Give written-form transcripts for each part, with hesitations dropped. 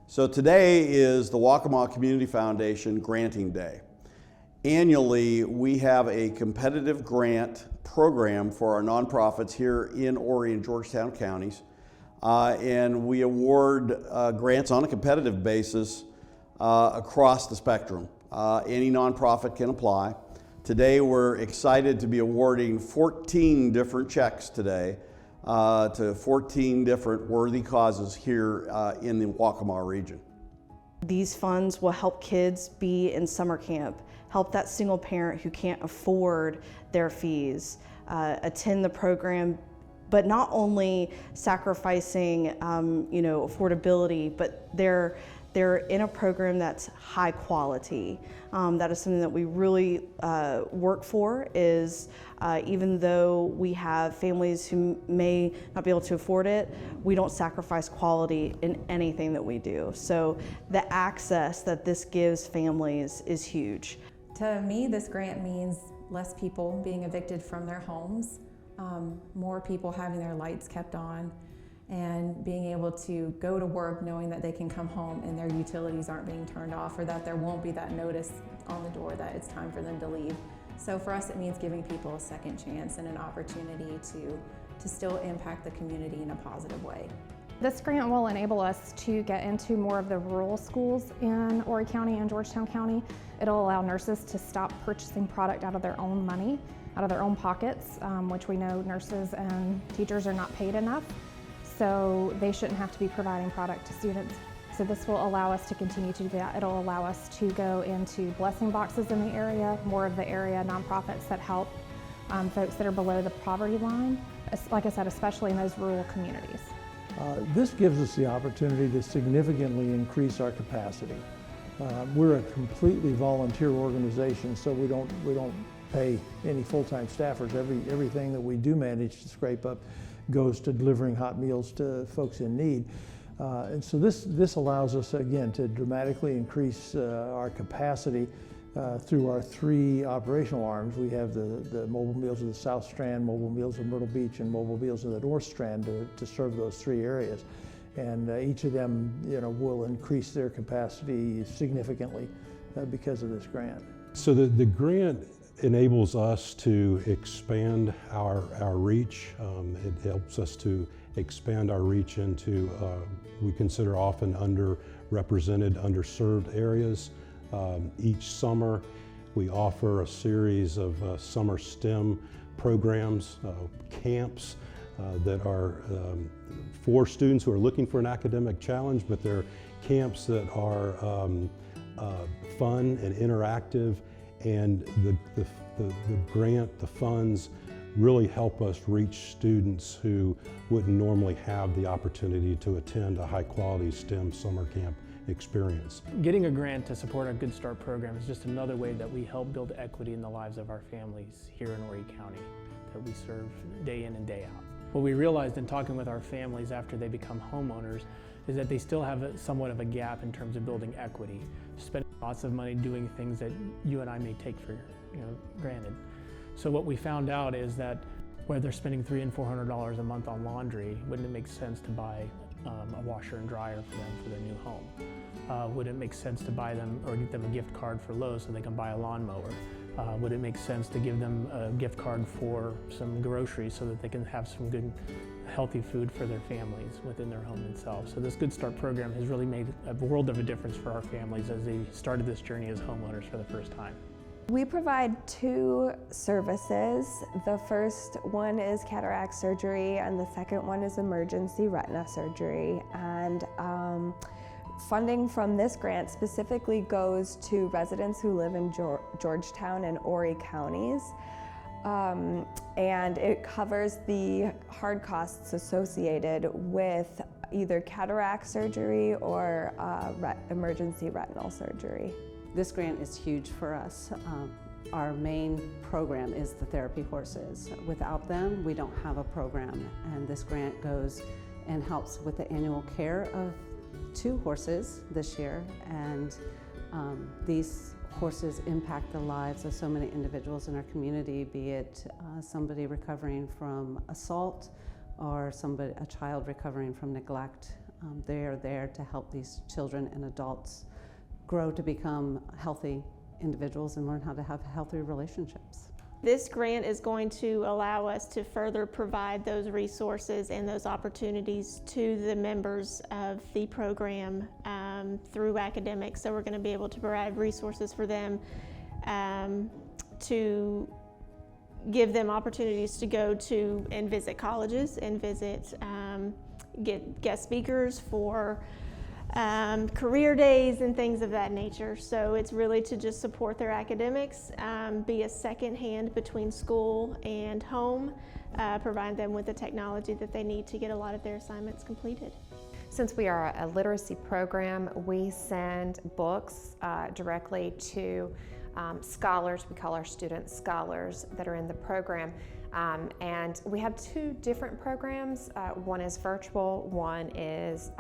So today is the Waccamaw Community Foundation Granting Day. Annually, we have a competitive grant program for our nonprofits here in Horry and Georgetown counties. And we award grants on a competitive basis across the spectrum. Any nonprofit can apply. Today, we're excited to be awarding 14 different checks today to 14 different worthy causes here in the Waccamaw region. These funds will help kids be in summer camp, help that single parent who can't afford their fees attend the program, but not only sacrificing affordability, but they're in a program that's high quality. That is something that we really work for, is even though we have families who may not be able to afford it, we don't sacrifice quality in anything that we do. So the access that this gives families is huge. To me, this grant means less people being evicted from their homes, more people having their lights kept on, and being able to go to work knowing that they can come home and their utilities aren't being turned off, or that there won't be that notice on the door that it's time for them to leave. So for us, it means giving people a second chance and an opportunity to still impact the community in a positive way. This grant will enable us to get into more of the rural schools in Horry County and Georgetown County. It'll allow nurses to stop purchasing product out of their own money, out of their own pockets, which we know nurses and teachers are not paid enough. So they shouldn't have to be providing product to students. So this will allow us to continue to do that. It'll allow us to go into blessing boxes in the area, more of the area nonprofits that help folks that are below the poverty line, like I said, especially in those rural communities. This gives us the opportunity to significantly increase our capacity. We're a completely volunteer organization, so we don't pay any full-time staffers. Everything that we do manage to scrape up goes to delivering hot meals to folks in need. And so this allows us, again, to dramatically increase our capacity through our three operational arms. We have the mobile meals of the South Strand, mobile meals of Myrtle Beach, and mobile meals of the North Strand to serve those three areas. And each of them, will increase their capacity significantly because of this grant. So the grant enables us to expand our reach. It helps us to expand our reach into, we consider often underrepresented, underserved areas. Each summer we offer a series of summer STEM programs, camps that are for students who are looking for an academic challenge, but they're camps that are fun and interactive. And the grant, the funds, really help us reach students who wouldn't normally have the opportunity to attend a high-quality STEM summer camp experience. Getting a grant to support our Good Start program is just another way that we help build equity in the lives of our families here in Horry County that we serve day in and day out. What we realized in talking with our families after they become homeowners is that they still have somewhat of a gap in terms of building equity, spending lots of money doing things that you and I may take for granted. So what we found out is that where they're spending $300 and $400 a month on laundry, wouldn't it make sense to buy a washer and dryer for them for their new home? Would it make sense to buy them or get them a gift card for Lowe's so they can buy a lawnmower? Would it make sense to give them a gift card for some groceries so that they can have some good, healthy food for their families within their home themselves? So this Good Start program has really made a world of a difference for our families as they started this journey as homeowners for the first time. We provide two services. The first one is cataract surgery, and the second one is emergency retina surgery. And funding from this grant specifically goes to residents who live in Georgetown and Horry counties. And it covers the hard costs associated with either cataract surgery or emergency retinal surgery. This grant is huge for us. Our main program is the therapy horses. Without them, we don't have a program, and this grant goes and helps with the annual care of 2 horses this year, and these horses impact the lives of so many individuals in our community, be it somebody recovering from assault or a child recovering from neglect. They are there to help these children and adults grow to become healthy individuals and learn how to have healthy relationships. This grant is going to allow us to further provide those resources and those opportunities to the members of the program through academics. So we're going to be able to provide resources for them to give them opportunities to go to and visit colleges and visit, get guest speakers for career days and things of that nature. So it's really to just support their academics, be a second hand between school and home, provide them with the technology that they need to get a lot of their assignments completed. Since we are a literacy program, we send books directly to scholars. We call our students scholars that are in the program. And we have two different programs. One is virtual, one is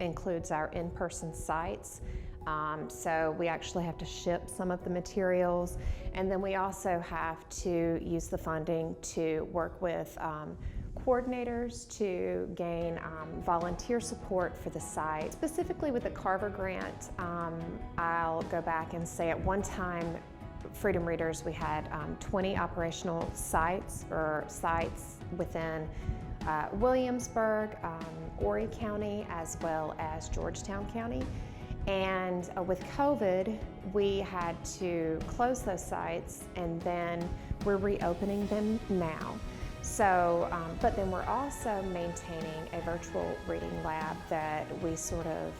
includes our in-person sites. So we actually have to ship some of the materials, and then we also have to use the funding to work with coordinators to gain volunteer support for the site. Specifically with the Carver grant, I'll go back and say at one time, Freedom Readers, we had 20 operational sites or sites within Williamsburg, Horry County, as well as Georgetown County. And with COVID, we had to close those sites, and then we're reopening them now. So, but then we're also maintaining a virtual reading lab that we sort of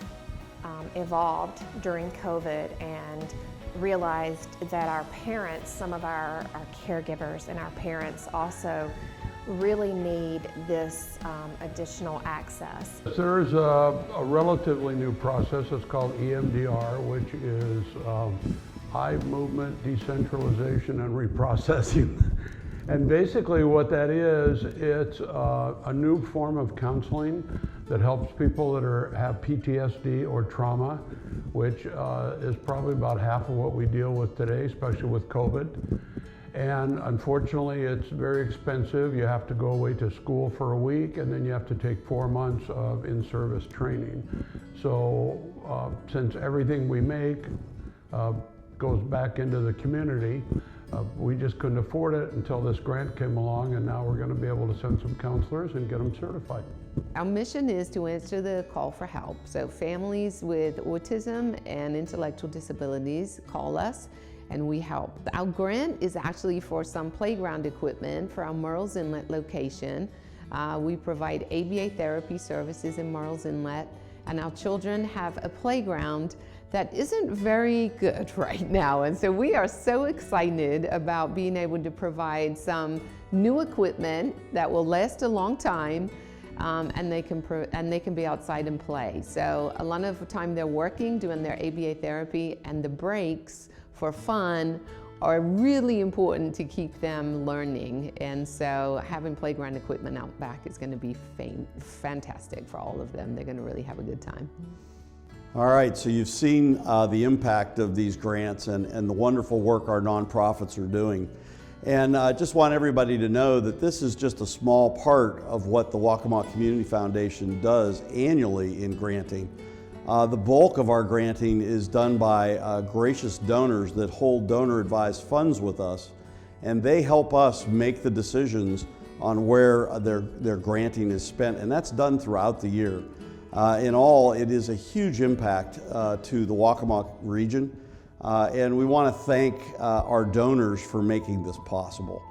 evolved during COVID, and realized that our parents, some of our caregivers and our parents also really need this additional access. There's a relatively new process. It's called Emdr, which is eye movement decentralization and reprocessing. And basically what that is, it's a new form of counseling that helps people that have PTSD or trauma, which is probably about half of what we deal with today, especially with COVID. And unfortunately, it's very expensive. You have to go away to school for a week, and then you have to take 4 months of in-service training. So since everything we make goes back into the community, we just couldn't afford it until this grant came along, and now we're going to be able to send some counselors and get them certified. Our mission is to answer the call for help. So families with autism and intellectual disabilities call us and we help. Our grant is actually for some playground equipment for our Murrells Inlet location. We provide ABA therapy services in Murrells Inlet, and our children have a playground that isn't very good right now. And so we are so excited about being able to provide some new equipment that will last a long time, and they can be outside and play. So a lot of the time they're working, doing their ABA therapy, and the breaks for fun are really important to keep them learning. And so having playground equipment out back is going to be fantastic for all of them. They're going to really have a good time. All right, so you've seen the impact of these grants and the wonderful work our nonprofits are doing. And I just want everybody to know that this is just a small part of what the Waccamaw Community Foundation does annually in granting. The bulk of our granting is done by gracious donors that hold donor-advised funds with us, and they help us make the decisions on where their granting is spent, and that's done throughout the year. In all, it is a huge impact to the Waccamaw region, and we want to thank our donors for making this possible.